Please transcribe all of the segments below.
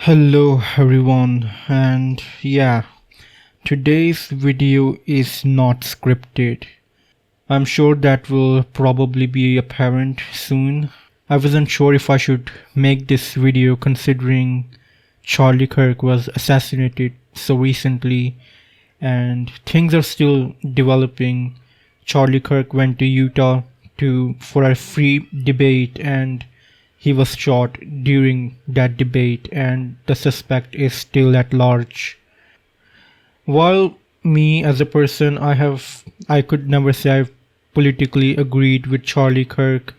Hello everyone, and today's video is not scripted. I'm sure that will probably be apparent soon. I wasn't sure if I should make this video considering Charlie Kirk was assassinated so recently and things are still developing. Charlie Kirk went to Utah for a free debate and he was shot during that debate and the suspect is still at large. While me as a person, I could never say I've politically agreed with Charlie Kirk,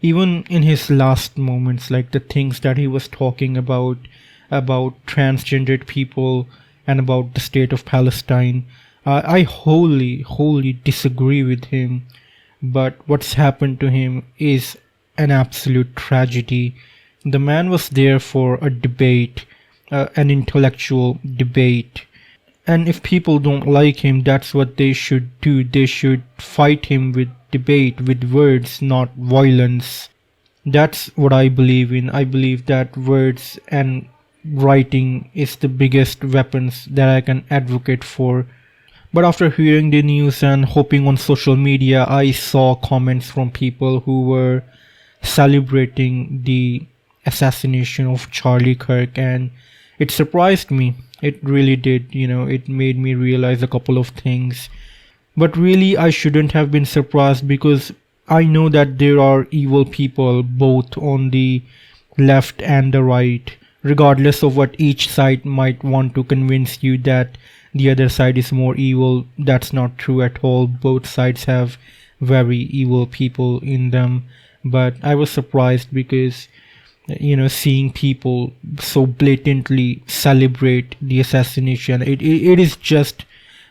even in his last moments, like the things that he was talking about transgendered people and about the state of Palestine. I wholly disagree with him, but what's happened to him is an absolute tragedy. The man was there for a debate, an intellectual debate. And if people don't like him, that's what they should do. They should fight him with debate, with words, not violence. That's what I believe in. I believe that words and writing is the biggest weapons that I can advocate for. But after hearing the news and hopping on social media, I saw comments from people who were celebrating the assassination of Charlie Kirk, and it surprised me. It really did. It made me realize a couple of things. But really, I shouldn't have been surprised because I know that there are evil people both on the left and the right, regardless of what each side might want to convince you that the other side is more evil. That's not true at all. Both sides have very evil people in them. But I was surprised because, seeing people so blatantly celebrate the assassination, it is just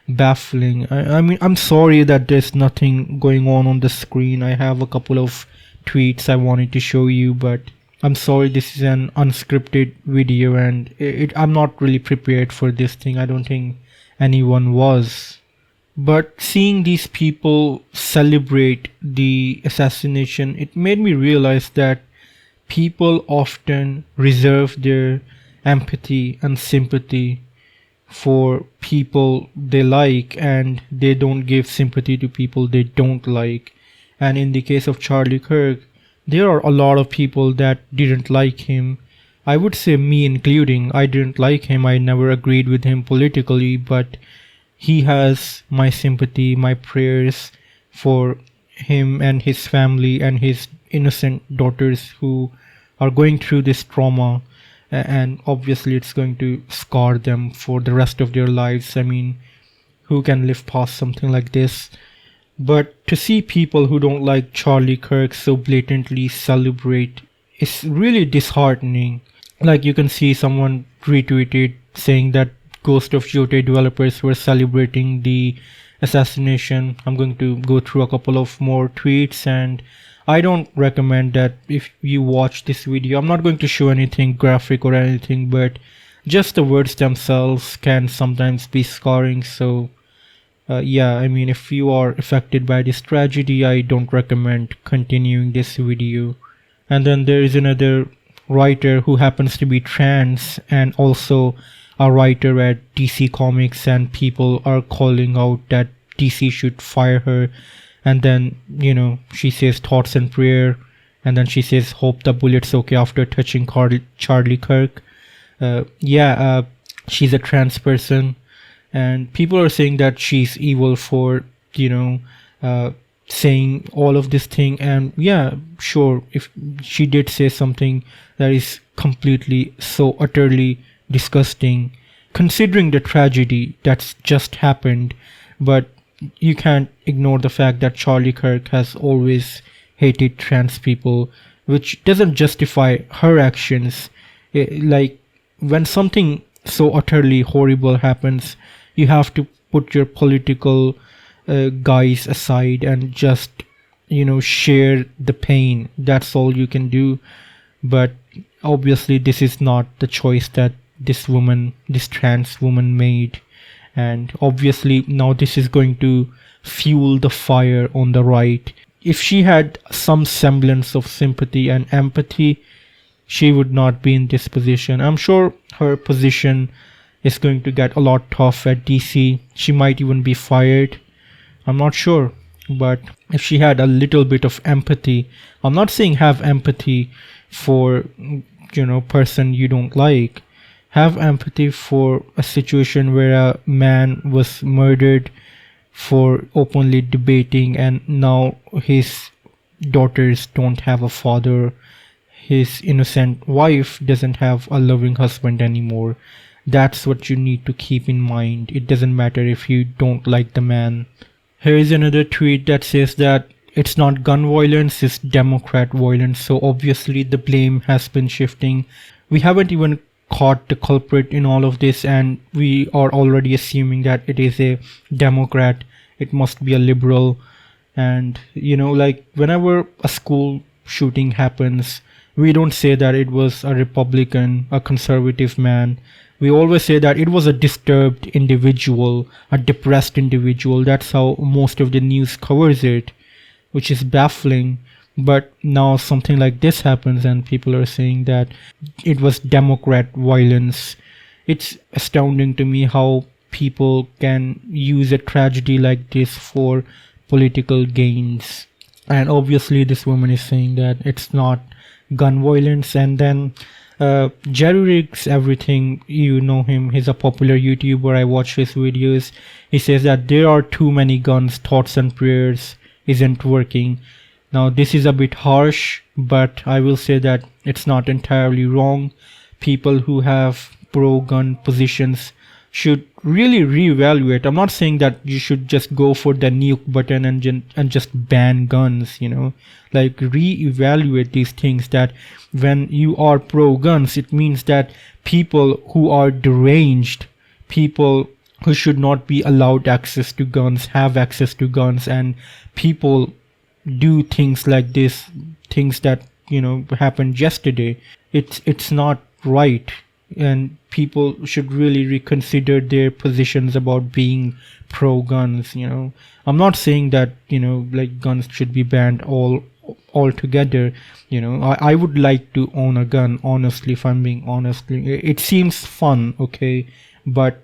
baffling. I mean, I'm sorry that there's nothing going on the screen. I have a couple of tweets I wanted to show you, but I'm sorry, this is an unscripted video and I'm not really prepared for this thing. I don't think anyone was. But seeing these people celebrate the assassination, it made me realize that people often reserve their empathy and sympathy for people they like and they don't give sympathy to people they don't like. And in the case of Charlie Kirk, there are a lot of people that didn't like him. I would say me including. I didn't like him. I never agreed with him politically, but he has my sympathy, my prayers for him and his family and his innocent daughters who are going through this trauma, and obviously it's going to scar them for the rest of their lives. I mean, who can live past something like this? But to see people who don't like Charlie Kirk so blatantly celebrate is really disheartening. Like, you can see someone retweeted saying that Ghost of Jotei developers were celebrating the assassination. I'm going to go through a couple of more tweets, and I don't recommend that if you watch this video. I'm not going to show anything graphic or anything, but just the words themselves can sometimes be scarring. So I mean, if you are affected by this tragedy, I don't recommend continuing this video. And then there is another writer who happens to be trans and also a writer at DC Comics, and people are calling out that DC should fire her. And then, she says thoughts and prayer, and then she says hope the bullet's okay after touching Charlie Kirk. She's a trans person, and people are saying that she's evil for, saying all of this thing. And yeah, sure, if she did say something that is completely so utterly disgusting considering the tragedy that's just happened, but you can't ignore the fact that Charlie Kirk has always hated trans people, which doesn't justify her actions. Like, when something so utterly horrible happens, you have to put your political guise aside and just share the pain. That's all you can do. But obviously this is not the choice that this trans woman made, and obviously now this is going to fuel the fire on the right. If she had some semblance of sympathy and empathy, she would not be in this position. I'm sure her position is going to get a lot tough at DC. She might even be fired. I'm not sure. But if she had a little bit of empathy, I'm not saying have empathy for, person you don't like. Have empathy for a situation where a man was murdered for openly debating, and now his daughters don't have a father. His innocent wife doesn't have a loving husband anymore. That's what you need to keep in mind. It doesn't matter if you don't like the man. Here is another tweet that says that it's not gun violence, it's Democrat violence. So obviously the blame has been shifting. We haven't even caught the culprit in all of this, and we are already assuming that it is a Democrat. It must be a liberal. And like whenever a school shooting happens, we don't say that it was a Republican, a conservative man. We always say that it was a disturbed individual, a depressed individual. That's how most of the news covers it, which is baffling. But now something like this happens and people are saying that it was Democrat violence. It's astounding to me how people can use a tragedy like this for political gains. And obviously this woman is saying that it's not gun violence. And then Jerry Riggs everything, you know him, he's a popular YouTuber, I watch his videos. He says that there are too many guns, thoughts and prayers isn't working. Now this is a bit harsh, but I will say that it's not entirely wrong. People who have pro-gun positions should really reevaluate. I'm not saying that you should just go for the nuke button and just ban guns, like reevaluate these things, that when you are pro-guns, it means that people who are deranged, people who should not be allowed access to guns, have access to guns, and people do things like this, things that happened yesterday. It's not right, and people should really reconsider their positions about being pro-guns. I'm not saying that like guns should be banned altogether. I would like to own a gun, honestly, if I'm being honest. It seems fun, okay, but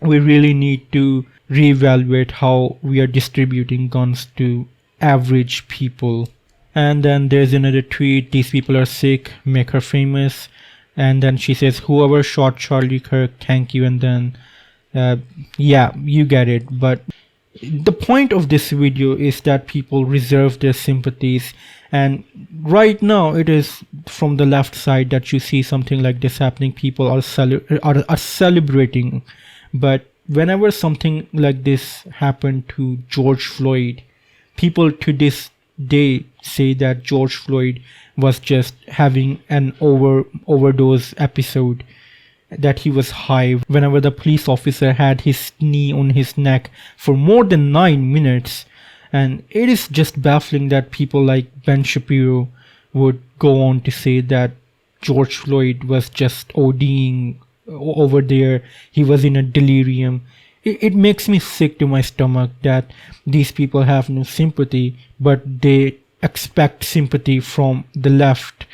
we really need to reevaluate how we are distributing guns to average people. And then there's another tweet, these people are sick, make her famous. And then she says, whoever shot Charlie Kirk, thank you. And then yeah, you get it. But the point of this video is that people reserve their sympathies, and right now it is from the left side that you see something like this happening. People are celebrating. But whenever something like this happened to George Floyd, people to this day say that George Floyd was just having an overdose episode, that he was high. Whenever the police officer had his knee on his neck for more than 9 minutes, and it is just baffling that people like Ben Shapiro would go on to say that George Floyd was just ODing over there, he was in a delirium. It makes me sick to my stomach that these people have no sympathy, but they expect sympathy from the left,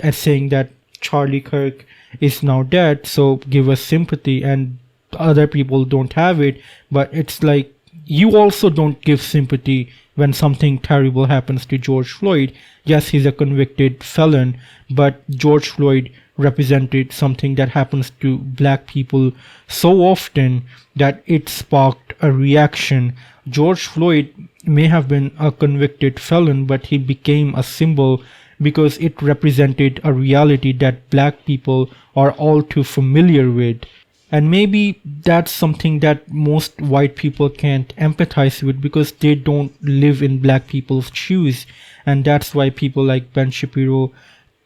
as saying that Charlie Kirk is now dead, so give us sympathy, and other people don't have it. But it's like, you also don't give sympathy when something terrible happens to George Floyd. Yes, he's a convicted felon, but George Floyd represented something that happens to black people so often that it sparked a reaction. George Floyd may have been a convicted felon, but he became a symbol because it represented a reality that black people are all too familiar with. And maybe that's something that most white people can't empathize with because they don't live in black people's shoes. And that's why people like Ben Shapiro,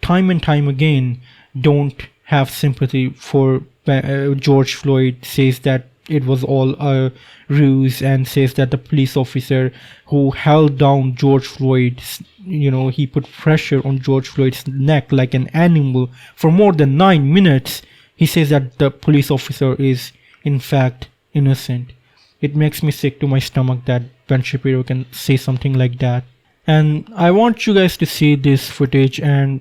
time and time again, don't have sympathy for George Floyd, says that it was all a ruse, and says that the police officer who held down George Floyd, he put pressure on George Floyd's neck like an animal for more than 9 minutes. He says that the police officer is in fact innocent. It makes me sick to my stomach that Ben Shapiro can say something like that. And I want you guys to see this footage and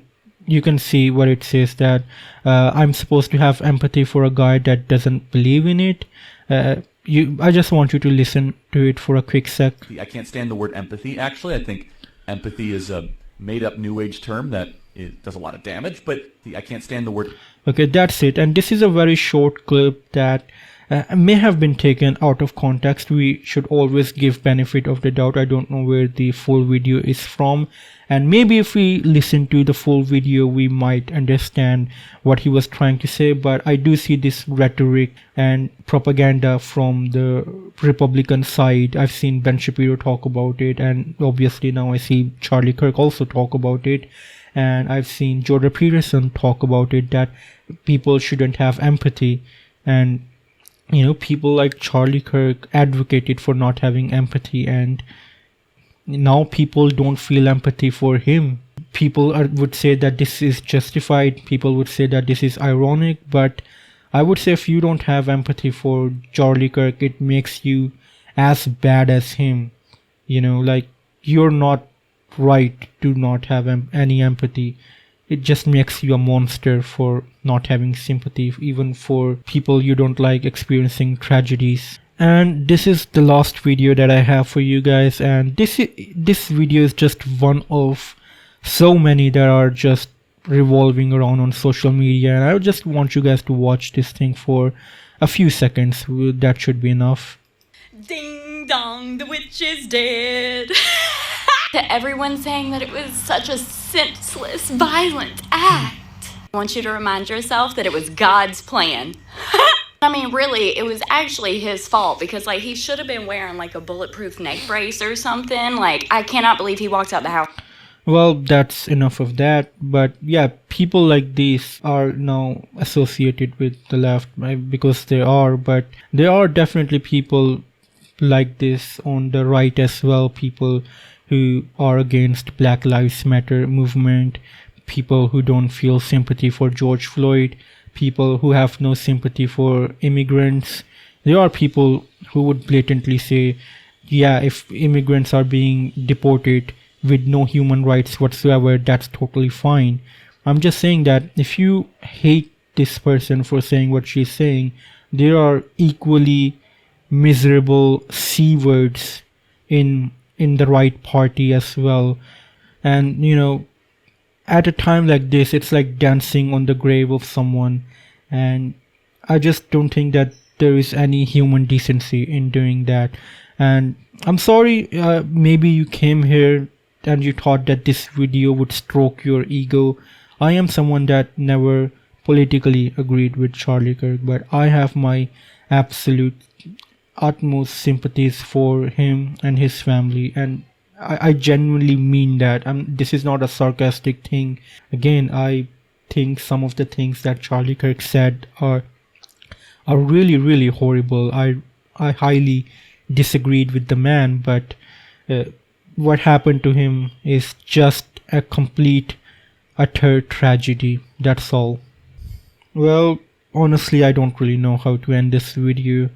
you can see what it says, that I'm supposed to have empathy for a guy that doesn't believe in it. I just want you to listen to it for a quick sec. I can't stand the word empathy, actually. I think empathy is a made-up New Age term that it does a lot of damage, but I can't stand the word. Okay, that's it. And this is a very short clip that may have been taken out of context. We should always give benefit of the doubt. I don't know where the full video is from, and maybe if we listen to the full video we might understand what he was trying to say. But I do see this rhetoric and propaganda from the Republican side. I've seen Ben Shapiro talk about it, and obviously now I see Charlie Kirk also talk about it, and I've seen Jordan Peterson talk about it, that people shouldn't have empathy. And people like Charlie Kirk advocated for not having empathy, and now people don't feel empathy for him. People would say that this is justified. People would say that this is ironic. But I would say if you don't have empathy for Charlie Kirk, it makes you as bad as him. Like, you're not right to not have any empathy. It just makes you a monster for not having sympathy, even for people you don't like experiencing tragedies. And this is the last video that I have for you guys, and this video is just one of so many that are just revolving around on social media, and I just want you guys to watch this thing for a few seconds. That should be enough. Ding dong, the witch is dead. To everyone saying that it was such a senseless, violent act, I want you to remind yourself that it was God's plan. I mean, really, it was actually his fault, because, like, he should have been wearing, like, a bulletproof neck brace or something. Like, I cannot believe he walked out the house. Well, that's enough of that. But yeah, people like these are now associated with the left, because they are, but there are definitely people like this on the right as well. People who are against Black Lives Matter movement, people who don't feel sympathy for George Floyd, people who have no sympathy for immigrants. There are people who would blatantly say, yeah, if immigrants are being deported with no human rights whatsoever, that's totally fine. I'm just saying that if you hate this person for saying what she's saying, there are equally miserable C words in the right party as well. And at a time like this, it's like dancing on the grave of someone, and I just don't think that there is any human decency in doing that. And I'm sorry, maybe you came here and you thought that this video would stroke your ego. I am someone that never politically agreed with Charlie Kirk, but I have my absolute utmost sympathies for him and his family, and I genuinely mean that. This is not a sarcastic thing. Again, I think some of the things that Charlie Kirk said are really, really horrible. I highly disagreed with the man, but what happened to him is just a complete, utter tragedy. That's all. Well, honestly, I don't really know how to end this video.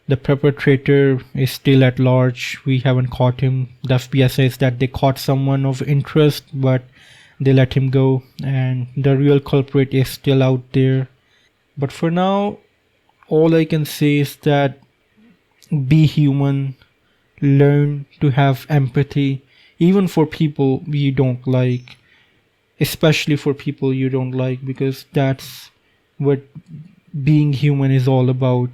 The perpetrator is still at large. We haven't caught him. The FBI says that they caught someone of interest, but they let him go, and the real culprit is still out there. But for now, all I can say is that be human, learn to have empathy, even for people you don't like, especially for people you don't like, because that's what being human is all about.